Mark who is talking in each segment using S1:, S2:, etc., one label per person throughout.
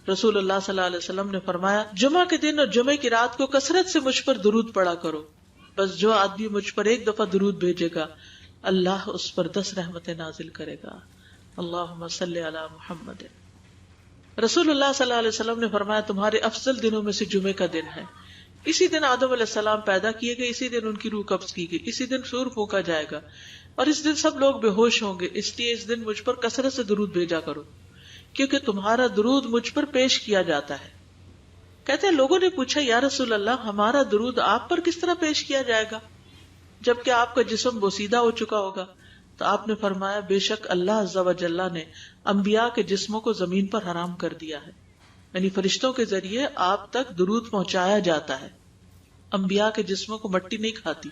S1: رسول اللہ صلی اللہ علیہ وسلم نے فرمایا جمعہ کے دن اور جمعے کی رات کو کثرت سے مجھ پر درود پڑا کرو، بس جو آدمی مجھ پر ایک دفعہ درود بھیجے گا اللہ اس پر 10 رحمتیں نازل کرے گا. اللہم صلی علی محمد. رسول اللہ صلی اللہ علیہ وسلم نے فرمایا تمہارے افضل دنوں میں سے جمعے کا دن ہے. اسی دن آدم علیہ السلام پیدا کیے گئے، اسی دن ان کی روح قبض کی گئی، اسی دن سور پھونکا جائے گا اور اس دن سب لوگ بے ہوش ہوں گے. اس لیے اس دن مجھ پر کثرت سے درود بھیجا کرو کیونکہ تمہارا درود مجھ پر پیش کیا جاتا ہے. کہتے ہیں لوگوں نے پوچھا یا رسول اللہ ہمارا درود آپ پر کس طرح پیش کیا جائے گا جبکہ آپ کا جسم بوسیدہ ہو چکا ہوگا؟ تو آپ نے فرمایا بے شک اللہ عز و جل نے انبیاء کے جسموں کو زمین پر حرام کر دیا ہے، یعنی فرشتوں کے ذریعے آپ تک درود پہنچایا جاتا ہے. انبیاء کے جسموں کو مٹی نہیں کھاتی،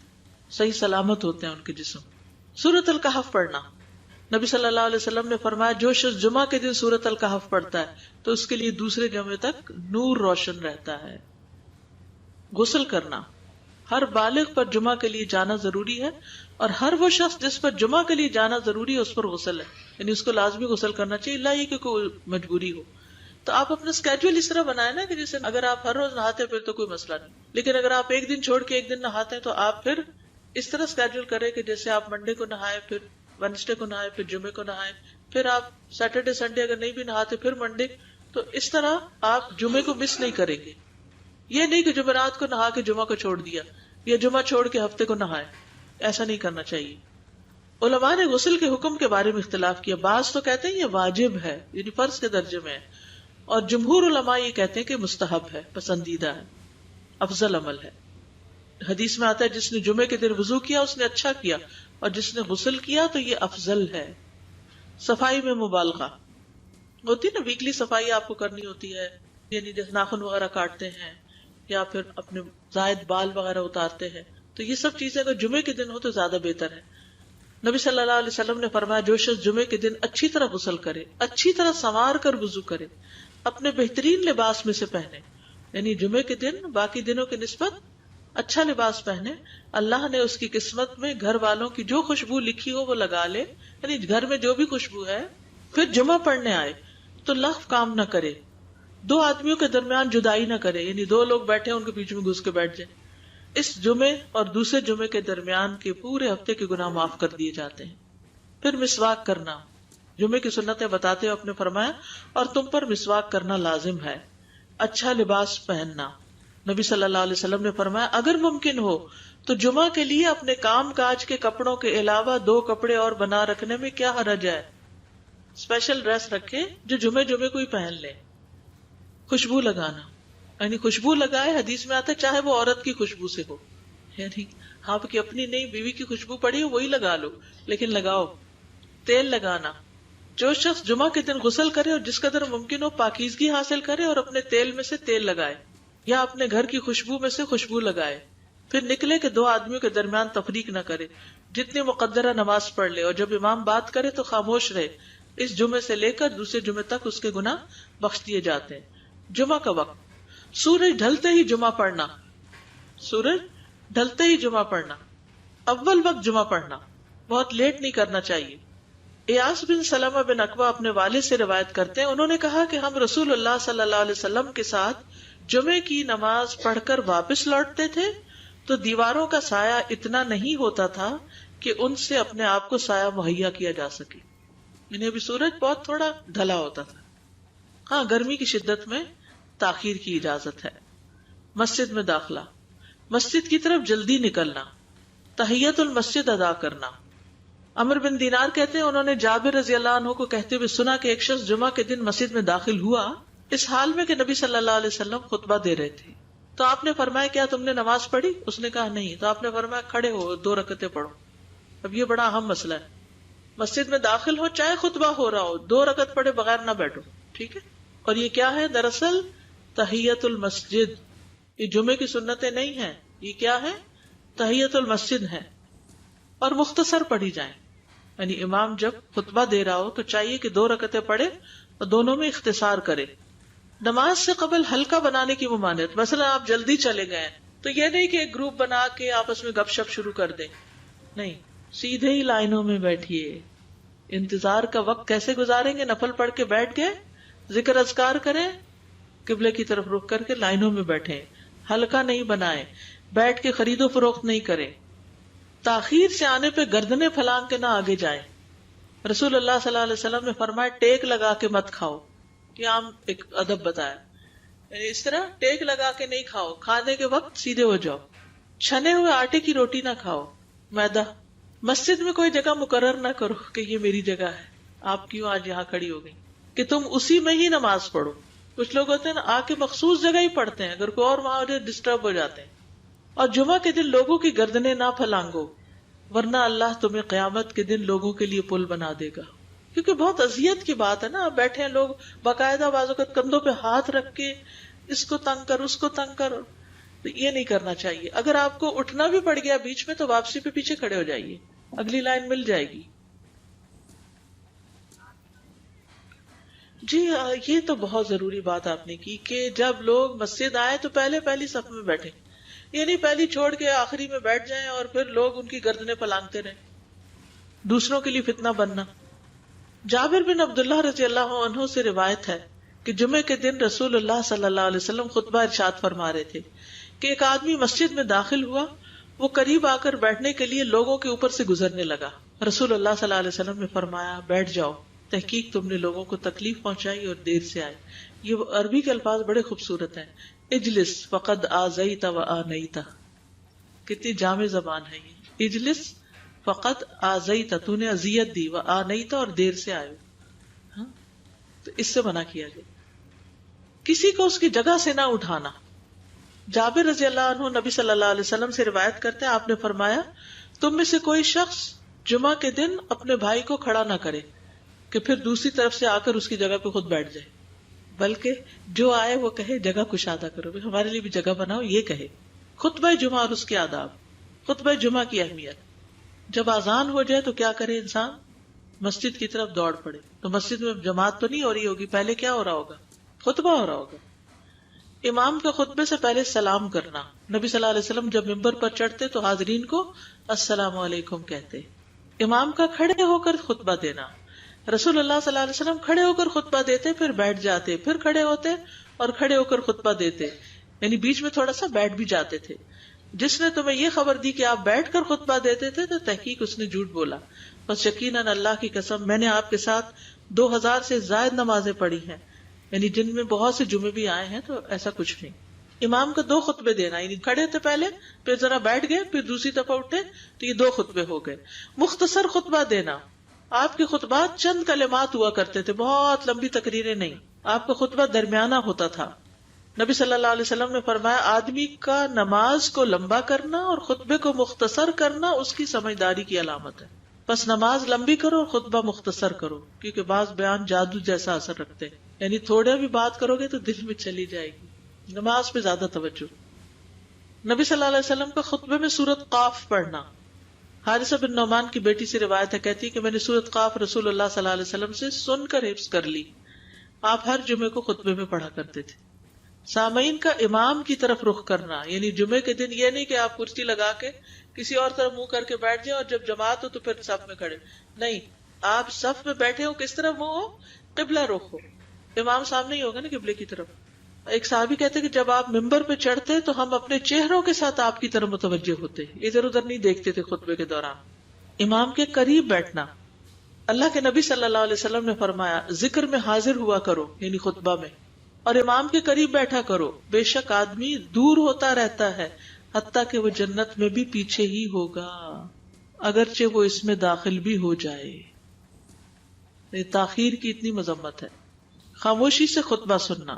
S1: صحیح سلامت ہوتے ہیں ان کے جسم. سورۃ الکہف پڑھنا، نبی صلی اللہ علیہ وسلم نے فرمایا جو شخص جمعہ کے دن سورۃ الکہف پڑھتا ہے تو اس کے لیے دوسرے جمعے تک نور روشن رہتا ہے. غسل کرنا، ہر بالغ پر جمعہ کے لیے جانا ضروری ہے اور ہر وہ شخص جس پر جمعہ کے لیے جانا ضروری ہے اس پر غسل ہے، یعنی اس کو لازمی غسل کرنا چاہیے، الا یہ کہ کوئی مجبوری ہو. تو آپ اپنا اسکیڈول اس طرح بنائیں نا کہ جیسے اگر آپ ہر روز نہاتے پھر تو کوئی مسئلہ نہیں، لیکن اگر آپ ایک دن چھوڑ کے ایک دن نہاتے ہیں تو آپ پھر اس طرح اسکیڈول کریں کہ جیسے آپ منڈے کو نہائے، پھر وینسڈے کو نہائے، پھر جمعے کو نہائے، پھر آپ سیٹرڈے سنڈے اگر نہیں بھی نہاتے پھر منڈے. تو اس طرح آپ جمعے کو مس نہیں کریں گے. یہ نہیں کہ جمعرات کو نہا کے جمعہ کو چھوڑ دیا یا جمعہ چھوڑ کے ہفتے کو نہائے، ایسا نہیں کرنا چاہیے. علماء نے غسل کے حکم کے بارے میں اختلاف کیا. بعض تو کہتے ہیں یہ واجب ہے، یعنی فرض کے درجے میں ہے، اور جمہور علماء یہ کہتے ہیں کہ مستحب ہے، پسندیدہ ہے، افضل عمل ہے. حدیث میں آتا ہے جس نے جمعے کے دن وضو کیا اس نے اچھا کیا اور جس نے غسل کیا تو یہ افضل ہے. صفائی میں مبالغہ ہوتی ہے نا، ویکلی صفائی آپ کو کرنی ہوتی ہے، یعنی جیسے ناخن وغیرہ کاٹتے ہیں یا پھر اپنے زائد بال وغیرہ اتارتے ہیں، تو یہ سب چیزیں اگر جمعے کے دن ہو تو زیادہ بہتر ہے. نبی صلی اللہ علیہ وسلم نے فرمایا جو شخص جمعے کے دن اچھی طرح غسل کرے، اچھی طرح سنوار کر وضو کرے، اپنے بہترین لباس میں سے پہنے، یعنی جمعے کے دن باقی دنوں کی نسبت اچھا لباس پہنے، اللہ نے اس کی قسمت میں گھر والوں کی جو خوشبو لکھی ہو وہ لگا لے، یعنی گھر میں جو بھی خوشبو ہے. پھر جمعہ پڑھنے آئے تو لغو کام نہ کرے، 2 آدمیوں کے درمیان جدائی نہ کرے، یعنی 2 لوگ بیٹھے ان کے بیچ میں گھس کے بیٹھ جائے. اس جمعے اور دوسرے جمعے کے درمیان کے پورے ہفتے کے گناہ معاف کر دیے جاتے ہیں. پھر مسواک کرنا، جمعے کی سنتیں بتاتے ہوئے آپ نے فرمایا اور تم پر مسواک کرنا لازم ہے. اچھا لباس پہننا، نبی صلی اللہ علیہ وسلم نے فرمایا اگر ممکن ہو تو جمعہ کے لیے اپنے کام کاج کے کپڑوں کے علاوہ 2 کپڑے اور بنا رکھنے میں کیا حرج ہے. اسپیشل ڈریس رکھے جو جمعے کو ہی پہن لے. خوشبو لگانا، یعنی خوشبو لگائے، حدیث میں آتا ہے چاہے وہ عورت کی خوشبو سے ہو، یعنی آپ کی اپنی نہیں، بیوی کی خوشبو پڑی ہو وہی لگا لو، لیکن لگاؤ. تیل لگانا، جو شخص جمعہ کے دن غسل کرے اور جس قدر ممکن ہو پاکیزگی حاصل کرے اور اپنے تیل میں سے تیل لگائے یا اپنے گھر کی خوشبو میں سے خوشبو لگائے. پھر نکلے کہ 2 آدمیوں کے درمیان تفریق نہ کرے، جتنی مقدرہ نماز پڑھ لے اور جب امام بات کرے تو خاموش رہے. اس جمعے سے لے کر دوسرے جمعے تک اس کے گناہ بخش دیے جاتے ہیں. جمعہ کا وقت، سورج ڈھلتے ہی جمعہ پڑھنا، سورج ڈھلتے ہی جمعہ پڑھنا، اول وقت جمعہ پڑھنا، بہت لیٹ نہیں کرنا چاہیے. ایاس بن سلمہ بن اکوع اپنے والد سے روایت کرتے ہیں، انہوں نے کہا کہ ہم رسول اللہ صلی اللہ علیہ وسلم کے ساتھ جمعے کی نماز پڑھ کر واپس لوٹتے تھے تو دیواروں کا سایہ اتنا نہیں ہوتا تھا کہ ان سے اپنے آپ کو سایہ مہیا کیا جا سکے، یعنی ابھی سورج بہت تھوڑا ڈھلا ہوتا تھا. ہاں گرمی کی شدت میں تاخیر کی اجازت ہے. مسجد میں داخلہ، مسجد کی طرف جلدی نکلنا، تحیت المسجد ادا کرنا. عمر بن دینار کہتے ہیں انہوں نے جابر رضی اللہ عنہ کو کہتے ہوئے سنا کہ ایک شخص جمعہ کے دن مسجد میں داخل ہوا اس حال میں کہ نبی صلی اللہ علیہ وسلم خطبہ دے رہے تھے. تو آپ نے فرمایا کیا تم نے نماز پڑھی؟ اس نے کہا نہیں. تو آپ نے فرمایا کھڑے ہو 2 رکعتیں پڑھو. اب یہ بڑا اہم مسئلہ ہے، مسجد میں داخل ہو چاہے خطبہ ہو رہا ہو 2 رکعت پڑھے بغیر نہ بیٹھو، ٹھیک ہے. اور یہ کیا ہے؟ دراصل تحیت المسجد، یہ جمعے کی سنتیں نہیں ہیں، یہ کیا ہے؟ تحیت المسجد ہے. اور مختصر پڑھی جائیں، یعنی امام جب خطبہ دے رہا ہو تو چاہیے کہ 2 رکعتیں پڑھے اور دونوں میں اختصار کرے. نماز سے قبل ہلکا بنانے کی ممانعت، مثلا آپ جلدی چلے گئے تو یہ نہیں کہ ایک گروپ بنا کے آپس میں گپ شپ شروع کر دیں، نہیں، سیدھے ہی لائنوں میں بیٹھیے. انتظار کا وقت کیسے گزاریں گے؟ نفل پڑھ کے بیٹھ گئے، ذکر اذکار کریں، قبلے کی طرف رخ کر کے لائنوں میں بیٹھیں، حلقہ نہیں بنائیں، بیٹھ کے خرید و فروخت نہیں کریں، تاخیر سے آنے پہ گردنیں پھلانگ کے نہ آگے جائیں۔ رسول اللہ صلی اللہ علیہ وسلم نے فرمایا ٹیک لگا کے مت کھاؤ، یہ عام ایک ادب بتایا، یعنی اس طرح ٹیک لگا کے نہیں کھاؤ، کھانے کے وقت سیدھے ہو جاؤ۔ چھنے ہوئے آٹے کی روٹی نہ کھاؤ، میدا۔ مسجد میں کوئی جگہ مقرر نہ کرو کہ یہ میری جگہ ہے، آپ کیوں آج یہاں کھڑی ہو گئی، کہ تم اسی میں ہی نماز پڑھو۔ کچھ لوگ ہوتے ہیں نا آ کے مخصوص جگہ ہی پڑھتے ہیں، اگر کوئی اور وہاں ہو جائے ڈسٹرب ہو جاتے ہیں۔ اور جمعہ کے دن لوگوں کی گردنیں نہ پھلانگو، ورنہ اللہ تمہیں قیامت کے دن لوگوں کے لیے پل بنا دے گا۔ کیونکہ بہت اذیت کی بات ہے نا، آپ بیٹھے ہیں لوگ باقاعدہ بعض اوقات کندھوں پہ ہاتھ رکھ کے اس کو تنگ کر اس کو تنگ کر، تو یہ نہیں کرنا چاہیے۔ اگر آپ کو اٹھنا بھی پڑ گیا بیچ میں تو واپسی پہ پیچھے کھڑے ہو جائیے، اگلی لائن مل جائے گی۔ جی یہ تو بہت ضروری بات آپ نے کی کہ جب لوگ مسجد آئے تو پہلی صف میں بیٹھے، یہ نہیں پہلی چھوڑ کے آخری میں بیٹھ جائیں اور پھر لوگ ان کی گردنیں پلانگتے رہیں، دوسروں کے لیے فتنہ بننا۔ جابر بن عبداللہ رضی اللہ عنہ سے روایت ہے کہ جمعے کے دن رسول اللہ صلی اللہ علیہ وسلم خطبہ ارشاد فرما رہے تھے کہ ایک آدمی مسجد میں داخل ہوا، وہ قریب آ کر بیٹھنے کے لیے لوگوں کے اوپر سے گزرنے لگا۔ رسول اللہ صلی اللہ علیہ وسلم نے فرمایا بیٹھ جاؤ، تحقیق تم نے لوگوں کو تکلیف پہنچائی اور دیر سے آئے۔ یہ عربی کے الفاظ بڑے خوبصورت ہیں، اجلس فقد آذیت و آنیت، کتنی جامع زبان ہے یہ۔ اجلس فقط آذیت، تو نے اذیت دی، و آنیت، اور دیر سے آئے، ہاں؟ تو اس سے منع کیا گیا۔ کسی کو اس کی جگہ سے نہ اٹھانا۔ جابر رضی اللہ عنہ نبی صلی اللہ علیہ وسلم سے روایت کرتے ہیں، آپ نے فرمایا تم میں سے کوئی شخص جمعہ کے دن اپنے بھائی کو کھڑا نہ کرے کہ پھر دوسری طرف سے آ کر اس کی جگہ پہ خود بیٹھ جائے، بلکہ جو آئے وہ کہے جگہ کشادہ کرو، ہمارے لیے بھی جگہ بناؤ، یہ کہے۔ خطبہ جمعہ اور اس کے آداب۔ خطبہ جمعہ کی اہمیت، جب اذان ہو جائے تو کیا کرے انسان؟ مسجد کی طرف دوڑ پڑے۔ تو مسجد میں جماعت تو نہیں ہو رہی ہوگی، پہلے کیا ہو رہا ہوگا؟ خطبہ ہو رہا ہوگا۔ امام کا خطبے سے پہلے سلام کرنا۔ نبی صلی اللہ علیہ وسلم جب ممبر پر چڑھتے تو حاضرین کو السلام علیکم کہتے۔ امام کا کھڑے ہو کر خطبہ دینا۔ رسول اللہ صلی اللہ علیہ وسلم کھڑے ہو کر خطبہ دیتے، پھر بیٹھ جاتے، پھر کھڑے ہوتے اور کھڑے ہو کر خطبہ دیتے، یعنی بیچ میں تھوڑا سا بیٹھ بھی جاتے تھے۔ جس نے تمہیں یہ خبر دی کہ آپ بیٹھ کر خطبہ دیتے تھے تو تحقیق اس نے جھوٹ بولا۔ بس یقیناً اللہ کی قسم میں نے آپ کے ساتھ 2000 سے زائد نمازیں پڑھی ہیں، یعنی جن میں بہت سے جمعے بھی آئے ہیں، تو ایسا کچھ نہیں۔ امام کا 2 خطبے دینا، یعنی کھڑے تھے پہلے، پھر ذرا بیٹھ گئے، پھر دوسری دفعہ اٹھے، تو یہ 2 خطبے ہو گئے۔ مختصر خطبہ دینا۔ آپ کے خطبات چند کلمات ہوا کرتے تھے، بہت لمبی تقریریں نہیں۔ آپ کا خطبہ درمیانہ ہوتا تھا۔ نبی صلی اللہ علیہ وسلم نے فرمایا آدمی کا نماز کو لمبا کرنا اور خطبے کو مختصر کرنا اس کی سمجھداری کی علامت ہے۔ بس نماز لمبی کرو اور خطبہ مختصر کرو، کیونکہ بعض بیان جادو جیسا اثر رکھتے ہیں، یعنی تھوڑے بھی بات کرو گے تو دل میں چلی جائے گی۔ نماز پہ زیادہ توجہ۔ نبی صلی اللہ علیہ وسلم کا خطبے میں سورۃ قاف پڑھنا۔ حارثہ بن نعمان کی بیٹی سے روایت ہے، کہتی ہے کہ میں نے سورۃ قاف رسول اللہ صلی اللہ علیہ وسلم سے سن کر حفظ کر لی۔ آپ ہر جمعے کو خطبے میں پڑھا کرتے تھے۔ سامعین کا امام کی طرف رخ کرنا، یعنی جمعے کے دن یہ نہیں کہ آپ کرسی لگا کے کسی اور طرف منہ کر کے بیٹھ جائیں اور جب جماعت ہو تو پھر صف میں کھڑے، نہیں، آپ صف میں بیٹھے ہو، کس طرف منہ ہو؟ قبلہ رخ ہو، امام سامنے ہی ہوگا نا قبلے کی طرف۔ ایک صحابی کہتے کہ جب آپ ممبر پہ چڑھتے تو ہم اپنے چہروں کے ساتھ آپ کی طرف متوجہ ہوتے، ادھر ادھر نہیں دیکھتے تھے خطبے کے دوران۔ امام کے قریب بیٹھنا۔ اللہ کے نبی صلی اللہ علیہ وسلم نے فرمایا ذکر میں حاضر ہوا کرو، یعنی خطبہ میں، اور امام کے قریب بیٹھا کرو، بے شک آدمی دور ہوتا رہتا ہے حتیٰ کہ وہ جنت میں بھی پیچھے ہی ہوگا اگرچہ وہ اس میں داخل بھی ہو جائے۔ تاخیر کی اتنی مذمت ہے۔ خاموشی سے خطبہ سننا،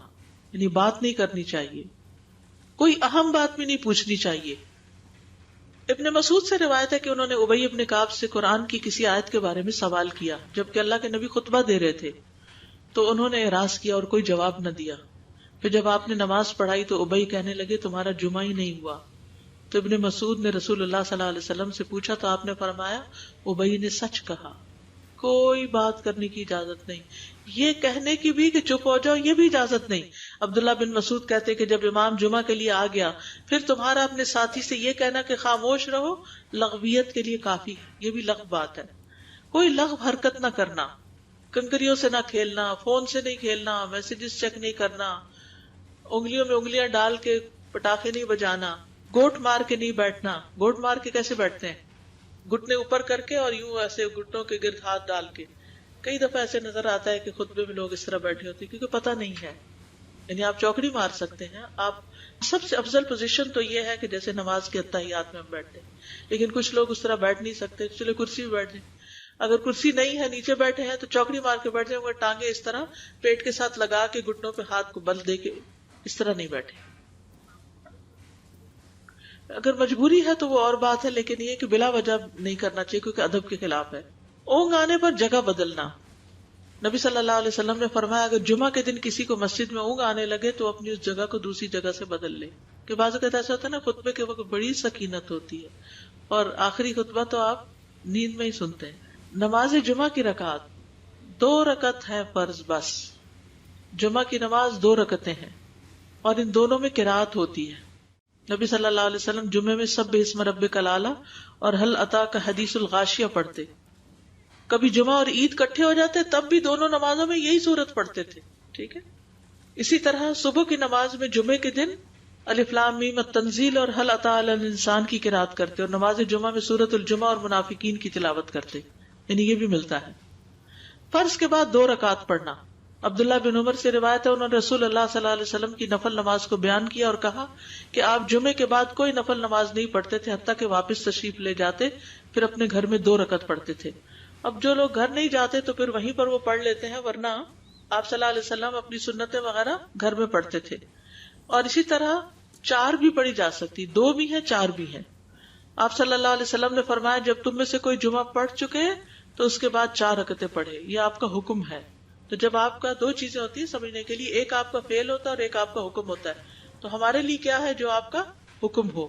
S1: یعنی بات نہیں کرنی چاہیے، کوئی اہم بات بھی نہیں پوچھنی چاہیے۔ ابن مسعود سے روایت ہے کہ انہوں نے ابی ابن کعب سے قرآن کی کسی آیت کے بارے میں سوال کیا جبکہ اللہ کے نبی خطبہ دے رہے تھے، تو انہوں نے اعراض کیا اور کوئی جواب نہ دیا۔ پھر جب آپ نے نماز پڑھائی تو ابی کہنے لگے تمہارا جمعہ ہی نہیں ہوا۔ تو ابن مسعود نے رسول اللہ صلی اللہ علیہ وسلم سے پوچھا تو آپ نے فرمایا ابی نے سچ کہا، کوئی بات کرنے کی اجازت نہیں، یہ کہنے کی بھی کہ چپ ہو جاؤ یہ بھی اجازت نہیں۔ عبداللہ بن مسعود کہتے کہ جب امام جمعہ کے لیے آ گیا پھر تمہارا اپنے ساتھی سے یہ کہنا کہ خاموش رہو لغویت کے لیے کافی ہے، یہ بھی لغو بات ہے۔ کوئی لغو حرکت نہ کرنا، کنکریوں سے نہ کھیلنا، فون سے نہیں کھیلنا، میسجز چیک نہیں کرنا، انگلیوں میں انگلیاں ڈال کے پٹاخے نہیں بجانا، گوٹ مار کے نہیں بیٹھنا. گوٹ مار کے کیسے بیٹھتے ہیں؟ گھٹنے اوپر کر کے اور یوں ایسے گھٹنوں کے گرد ہاتھ ڈال کے. کئی دفعہ ایسے نظر آتا ہے کہ خطبے میں لوگ اس طرح بیٹھے ہوتے ہیں کیونکہ پتہ نہیں ہے. یعنی آپ چوکڑی مار سکتے ہیں. آپ سب سے افضل پوزیشن تو یہ ہے کہ جیسے نماز کے اتحیات میں ہم بیٹھتے ہیں، لیکن کچھ لوگ اس طرح بیٹھ نہیں سکتے، چلے کرسی میں بیٹھ جائیں. اگر کرسی نہیں ہے، نیچے بیٹھے ہیں تو چوکڑی مار کے بیٹھ جائیں، مگر ٹانگیں اس طرح پیٹ کے ساتھ لگا کے گھٹنوں پہ ہاتھ کو بل دے کے اس طرح نہیں بیٹھے. اگر مجبوری ہے تو وہ اور بات ہے، لیکن یہ کہ بلا وجہ نہیں کرنا چاہیے کیونکہ ادب کے خلاف ہے. اونگ آنے پر جگہ بدلنا. نبی صلی اللہ علیہ وسلم نے فرمایا اگر جمعہ کے دن کسی کو مسجد میں اونگ آنے لگے تو اپنی اس جگہ کو دوسری جگہ سے بدل لے. کہ بعض اوقات ایسا ہوتا ہے نا، خطبے کے وقت بڑی سکینت ہوتی ہے اور آخری خطبہ تو آپ نیند میں ہی سنتے ہیں. نماز جمعہ کی رکعت 2 رکعت ہے فرض بس. جمعہ کی نماز 2 رکعتیں ہیں اور ان دونوں میں قرات ہوتی ہے. نبی صلی اللہ علیہ وسلم جمعے میں سبح اسم ربک الاعلی اور هل اتاک حدیث الغاشیہ پڑھتے. کبھی جمعہ اور عید کٹھے ہو جاتے تب بھی دونوں نمازوں میں یہی سورت پڑھتے تھے. ٹھیک ہے. اسی طرح صبح کی نماز میں جمعے کے دن الف لام میم التنزیل اور هل اتى علی الانسان کی قرات کرتے اور نماز جمعہ میں سورۃ الجمعہ اور منافقین کی تلاوت کرتے. یعنی یہ بھی ملتا ہے. فرض کے بعد 2 رکعت پڑھنا. عبداللہ بن عمر سے روایت ہے انہوں نے رسول اللہ صلی اللہ علیہ وسلم کی نفل نماز کو بیان کیا اور کہا کہ آپ جمعے کے بعد کوئی نفل نماز نہیں پڑھتے تھے حتیٰ کہ واپس تشریف لے جاتے پھر اپنے گھر میں 2 رکعت پڑھتے تھے. اب جو لوگ گھر نہیں جاتے تو پھر وہیں پر وہ پڑھ لیتے ہیں، ورنہ آپ صلی اللہ علیہ وسلم اپنی سنتیں وغیرہ گھر میں پڑھتے تھے. اور اسی طرح 4 بھی پڑھی جا سکتی، 2 بھی ہیں 4 بھی ہیں. آپ صلی اللہ علیہ وسلم نے فرمایا جب تم میں سے کوئی جمعہ پڑھ چکے تو اس کے بعد 4 رکعتیں پڑھے. یہ آپ کا حکم ہے. تو جب آپ کا 2 چیزیں ہوتی ہیں سمجھنے کے لیے، ایک آپ کا فعل ہوتا ہے اور ایک آپ کا حکم ہوتا ہے. تو ہمارے لیے کیا ہے جو آپ کا حکم ہو.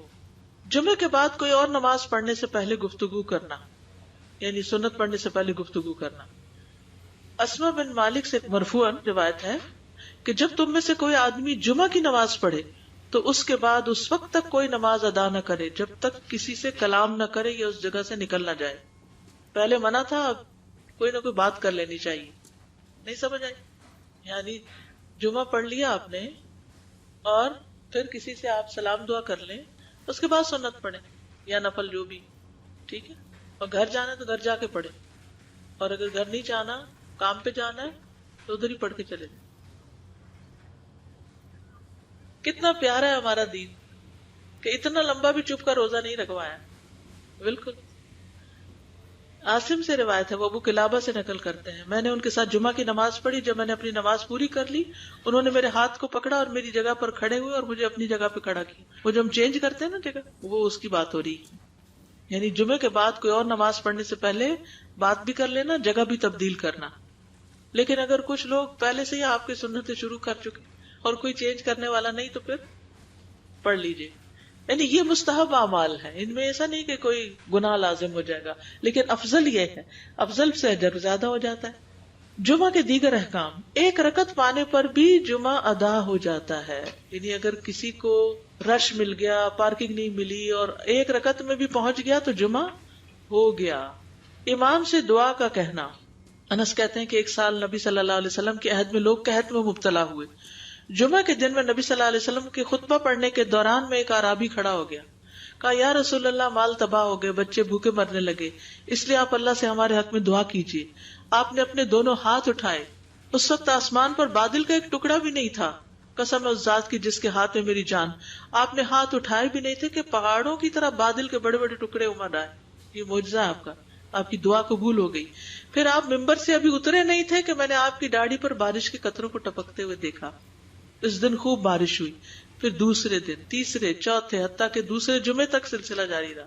S1: جمعے کے بعد کوئی اور نماز پڑھنے سے پہلے گفتگو کرنا، یعنی سنت پڑھنے سے پہلے گفتگو کرنا. اسما بن مالک سے مرفوعاً روایت ہے کہ جب تم میں سے کوئی آدمی جمعہ کی نماز پڑھے تو اس کے بعد اس وقت تک کوئی نماز ادا نہ کرے جب تک کسی سے کلام نہ کرے یا اس جگہ سے نکل نہ جائے. پہلے منع تھا، اب کوئی نہ کوئی بات کر لینی چاہیے. نہیں سمجھ آئی؟ یعنی جمعہ پڑھ لیا آپ نے اور پھر کسی سے آپ سلام دعا کر لیں، اس کے بعد سنت پڑھیں یا نفل جو بھی. ٹھیک ہے. اور گھر جانا ہے تو گھر جا کے پڑھیں، اور اگر گھر نہیں جانا، کام پہ جانا ہے تو ادھر ہی پڑھ کے چلے جائیں. کتنا پیارا ہے ہمارا دین کہ اتنا لمبا بھی چپ کا روزہ نہیں رکھوایا. بالکل. عاصم سے روایت ہے، وہ ابو قلابہ سے نقل کرتے ہیں میں نے ان کے ساتھ جمعہ کی نماز پڑھی. جب میں نے اپنی نماز پوری کر لی انہوں نے میرے ہاتھ کو پکڑا اور میری جگہ پر کھڑے ہوئے اور مجھے اپنی جگہ پہ کھڑا کیا. وہ جو ہم چینج کرتے ہیں نا جگہ، وہ اس کی بات ہو رہی ہے. یعنی جمعے کے بعد کوئی اور نماز پڑھنے سے پہلے بات بھی کر لینا، جگہ بھی تبدیل کرنا. لیکن اگر کچھ لوگ پہلے سے ہی آپ کی سنتیں شروع کر چکے اور کوئی چینج کرنے والا نہیں تو پھر پڑھ لیجئے. یعنی یہ مستحب اعمال ہے، ان میں ایسا نہیں کہ کوئی گناہ لازم ہو جائے گا، لیکن افضل یہ ہے، افضل سے اجر زیادہ ہو جاتا ہے. جمعہ کے دیگر احکام. 1 رکعت پانے پر بھی جمعہ ادا ہو جاتا ہے. یعنی اگر کسی کو رش مل گیا، پارکنگ نہیں ملی اور 1 رکعت میں بھی پہنچ گیا تو جمعہ ہو گیا. امام سے دعا کا کہنا. انس کہتے ہیں کہ ایک سال نبی صلی اللہ علیہ وسلم کے عہد میں لوگ قحط میں مبتلا ہوئے. جمعہ کے دن میں نبی صلی اللہ علیہ وسلم کے خطبہ پڑھنے کے دوران میں ایک اعرابی کھڑا ہو گیا. کہا یا رسول اللہ، مال تباہ ہو گئے، بچے بھوکے مرنے لگے، اس لیے آپ اللہ سے ہمارے حق میں دعا کیجیے. آپ نے اپنے دونوں ہاتھ اٹھائے. اس وقت آسمان پر بادل کا ایک ٹکڑا بھی نہیں تھا. قسم اس ذات کی جس کے ہاتھ میں میری جان، آپ نے ہاتھ اٹھائے بھی نہیں تھے کہ پہاڑوں کی طرح بادل کے بڑے بڑے ٹکڑے امڑ آئے. یہ معجزہ ہے آپ کا، آپ کی دعا قبول ہو گئی. پھر آپ ممبر سے ابھی اترے نہیں تھے کہ میں نے آپ کی داڑھی پر بارش کے قطروں کو ٹپکتے ہوئے دیکھا. اس دن خوب بارش ہوئی. پھر دوسرے دن، تیسرے، چوتھے، حتیٰ کہ دوسرے جمعے تک سلسلہ جاری رہا.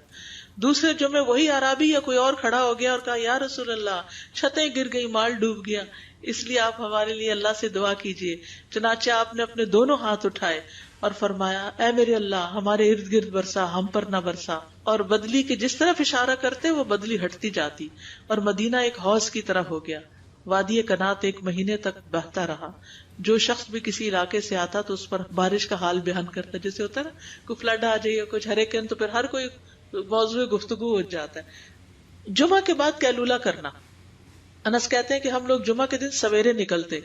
S1: دوسرے جمعے وہی عرابی یا کوئی اور کھڑا ہو گیا اور کہا یا رسول اللہ، چھتیں گر گئی، مال ڈوب گیا، اس لیے آپ ہمارے لیے اللہ سے دعا کیجیے. چنانچہ آپ نے اپنے دونوں ہاتھ اٹھائے اور فرمایا اے میرے اللہ، ہمارے ارد گرد برسا، ہم پر نہ برسا. اور بدلی کے جس طرف اشارہ کرتے وہ بدلی ہٹتی جاتی اور مدینہ ایک حوض کی طرح ہو گیا. وادی کنات 1 مہینے تک بہتا رہا. جو شخص بھی کسی علاقے سے آتا تو اس پر بارش کا حال بیان کرتا، جیسے ہوتا ہے نا کوئی فلڈ آ جائے کچھ ہریکین، تو پھر ہر کوئی موضوع گفتگو ہو جاتا ہے. جمعہ کے بعد قیلولہ کرنا. انس کہتے ہیں کہ ہم لوگ جمعہ کے دن سویرے نکلتے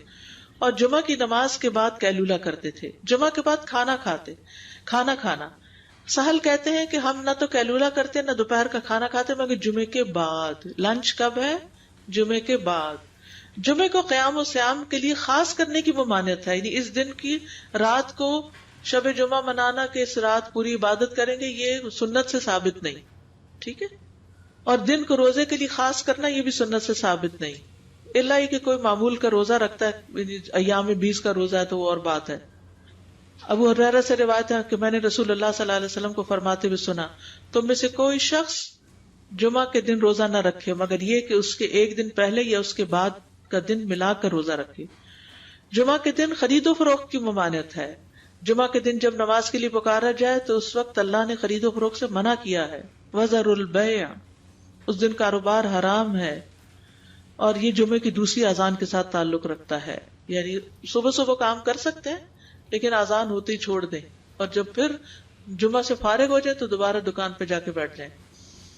S1: اور جمعہ کی نماز کے بعد قیلولہ کرتے تھے. جمعہ کے بعد کھانا کھانا. سہل کہتے ہیں کہ ہم نہ تو قیلولہ کرتے نہ دوپہر کا کھانا کھاتے مگر جمعے کے بعد. لنچ کب ہے؟ جمعے کے بعد. جمعے کو قیام و سیام کے لیے خاص کرنے کی ممانعت ہے، یعنی اس دن کی رات کو شب جمعہ منانا کہ اس رات پوری عبادت کریں گے، یہ سنت سے ثابت نہیں. ٹھیک ہے. اور دن کو روزے کے لیے خاص کرنا یہ بھی سنت سے ثابت نہیں، الا یہ کہ کوئی معمول کا روزہ رکھتا ہے، ایام 20 کا روزہ ہے تو وہ اور بات ہے. ابو ہریرہ سے روایت ہے کہ میں نے رسول اللہ صلی اللہ علیہ وسلم کو فرماتے ہوئے سنا، تم میں سے کوئی شخص جمعہ کے دن روزہ نہ رکھے مگر یہ کہ اس کے ایک دن پہلے یا اس کے بعد کا دن ملا کر روزہ رکھے. جمعہ کے دن خرید و فروخت کی ممانعت ہے. جمعہ کے دن جب نماز کے لیے پکارا جائے تو اس وقت اللہ نے خرید و فروخت سے منع کیا ہے. وَذَرُوا الْبَيْعَ، اس دن کاروبار حرام ہے. اور یہ جمعے کی دوسری اذان کے ساتھ تعلق رکھتا ہے، یعنی صبح صبح کام کر سکتے ہیں لیکن اذان ہوتے ہی چھوڑ دیں، اور جب پھر جمعہ سے فارغ ہو جائے تو دوبارہ دکان پہ جا کے بیٹھ جائیں.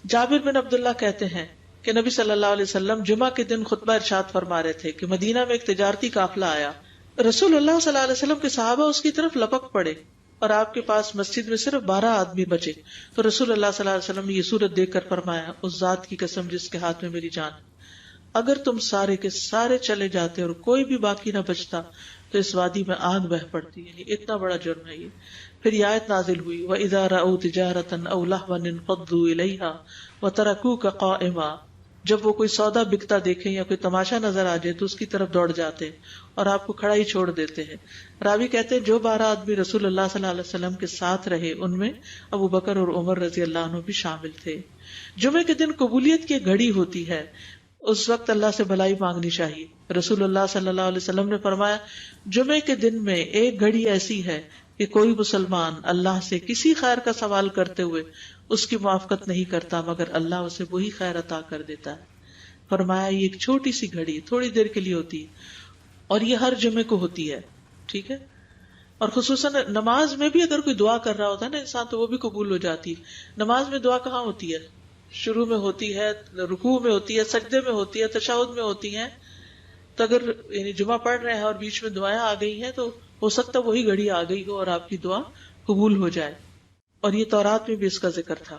S1: جابر بن عبداللہ کہتے ہیں کہ نبی صلی اللہ علیہ وسلم جمعہ کے دن خطبہ ارشاد فرما رہے تھے کہ مدینہ میں ایک تجارتی قافلہ آیا. رسول اللہ صلی اللہ علیہ وسلم کے صحابہ اس کی طرف لپک پڑے اور آپ کے پاس مسجد میں صرف 12 آدمی بچے. تو رسول اللہ صلی اللہ علیہ وسلم نے یہ صورت دیکھ کر فرمایا، اس ذات کی قسم جس کے ہاتھ میں میری جان، اگر تم سارے کے سارے چلے جاتے اور کوئی بھی باقی نہ بچتا تو اس وادی میں آگ بہہ پڑتی. یعنی اتنا بڑا جرم ہے یہ. پھر یہ آیت نازل ہوئی، وَإِذَا رَأَوْا تِجَارَةً أَوْ لَهْوًا انفضوا إِلَيْهَا وَتَرَكُوكَ قَائِمًا. جب وہ کوئی سودا بکتا دیکھیں یا کوئی تماشا نظر آ جائے تو اس کی طرف دوڑ جاتے اور آپ کو کھڑا ہی چھوڑ دیتے ہیں. راوی کہتے ہیں جو 12 آدمی رسول اللہ صلی اللہ علیہ وسلم کے ساتھ رہے ان میں ابو بکر اور عمر رضی اللہ عنہ بھی شامل تھے. جمعے کے دن قبولیت کی گھڑی ہوتی ہے، اس وقت اللہ سے بھلائی مانگنی چاہیے. رسول اللہ صلی اللہ علیہ وسلم نے فرمایا، جمعے کے دن میں ایک گھڑی ایسی ہے کہ کوئی مسلمان اللہ سے کسی خیر کا سوال کرتے ہوئے اس کی موافقت نہیں کرتا مگر اللہ اسے وہی خیر عطا کر دیتا ہے. فرمایا یہ ایک چھوٹی سی گھڑی تھوڑی دیر کے لیے ہوتی ہے اور یہ ہر جمعے کو ہوتی ہے. ٹھیک ہے. اور خصوصاً نماز میں بھی اگر کوئی دعا کر رہا ہوتا ہے نا انسان تو وہ بھی قبول ہو جاتی ہے. نماز میں دعا کہاں ہوتی ہے؟ شروع میں ہوتی ہے، رکوع میں ہوتی ہے، سجدے میں ہوتی ہے، تشہد میں ہوتی ہے. تو اگر یعنی جمعہ پڑھ رہے ہیں اور بیچ میں دعائیں آ گئی ہیں تو ہو سکتا ہے وہی گھڑی آ گئی ہو اور آپ کی دعا قبول ہو جائے. اور یہ تورات میں بھی اس کا ذکر تھا.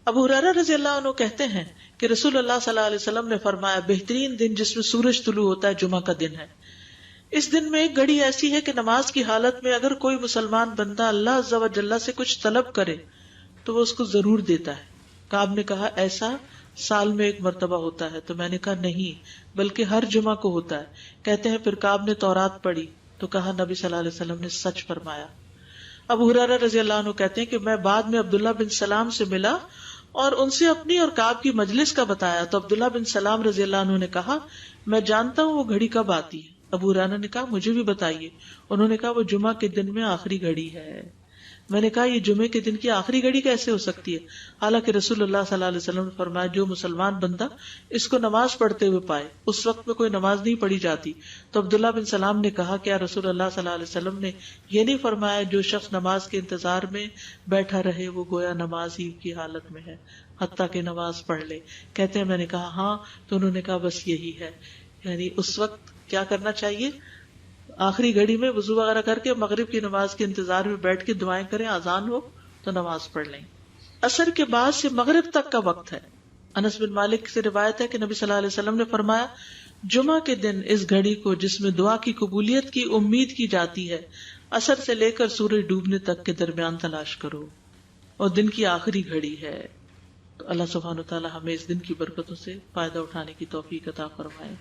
S1: ابو ہریرہ رضی اللہ عنہ کہتے ہیں کہ رسول اللہ صلی اللہ علیہ وسلم نے فرمایا، بہترین دن جس میں سورج طلوع ہوتا ہے جمعہ کا دن ہے. اس دن میں ایک گھڑی ایسی ہے کہ نماز کی حالت میں اگر کوئی مسلمان بندہ اللہ عز و جل سے کچھ طلب کرے تو وہ اس کو ضرور دیتا ہے. کعب نے کہا ایسا سال میں ایک مرتبہ ہوتا ہے؟ تو میں نے کہا نہیں بلکہ ہر جمعہ کو ہوتا ہے. کہتے ہیں پھر کعب نے تورات پڑھی تو کہا نبی صلی اللہ علیہ وسلم نے سچ فرمایا. ابو ہریرہ رضی اللہ عنہ کہتے ہیں کہ میں بعد میں عبداللہ بن سلام سے ملا اور ان سے اپنی اور کعب کی مجلس کا بتایا تو عبداللہ بن سلام رضی اللہ عنہ نے کہا میں جانتا ہوں وہ گھڑی کب آتی ہے. ابو ہریرہ نے کہا مجھے بھی بتائیے. انہوں نے کہا وہ جمعہ کے دن میں آخری گھڑی ہے. میں نے کہا یہ جمعے کے دن کی آخری گھڑی کیسے ہو سکتی ہے؟ حالانکہ رسول اللہ صلی اللہ علیہ وسلم نے فرمایا جو مسلمان بندہ اس کو نماز پڑھتے ہوئے پائے. اس وقت میں کوئی نماز نہیں پڑھی جاتی. تو عبداللہ بن سلام نے کہا کیا رسول اللہ صلی اللہ علیہ وسلم نے یہ نہیں فرمایا جو شخص نماز کے انتظار میں بیٹھا رہے وہ گویا نماز ہی کی حالت میں ہے حتیٰ کہ نماز پڑھ لے؟ کہتے ہیں میں نے کہا ہاں. تو انہوں نے کہا بس یہی ہے، یعنی اس وقت کیا کرنا چاہیے؟ آخری گھڑی میں وضو وغیرہ کر کے مغرب کی نماز کے انتظار میں بیٹھ کے دعائیں کریں، اذان ہو تو نماز پڑھ لیں. عصر کے بعد سے مغرب تک کا وقت ہے. انس بن مالک سے روایت ہے کہ نبی صلی اللہ علیہ وسلم نے فرمایا جمعہ کے دن اس گھڑی کو جس میں دعا کی قبولیت کی امید کی جاتی ہے عصر سے لے کر سورج ڈوبنے تک کے درمیان تلاش کرو اور دن کی آخری گھڑی ہے. تو اللہ سبحانہ وتعالی ہمیں اس دن کی برکتوں سے فائدہ اٹھانے کی توفیق عطا فرمائے.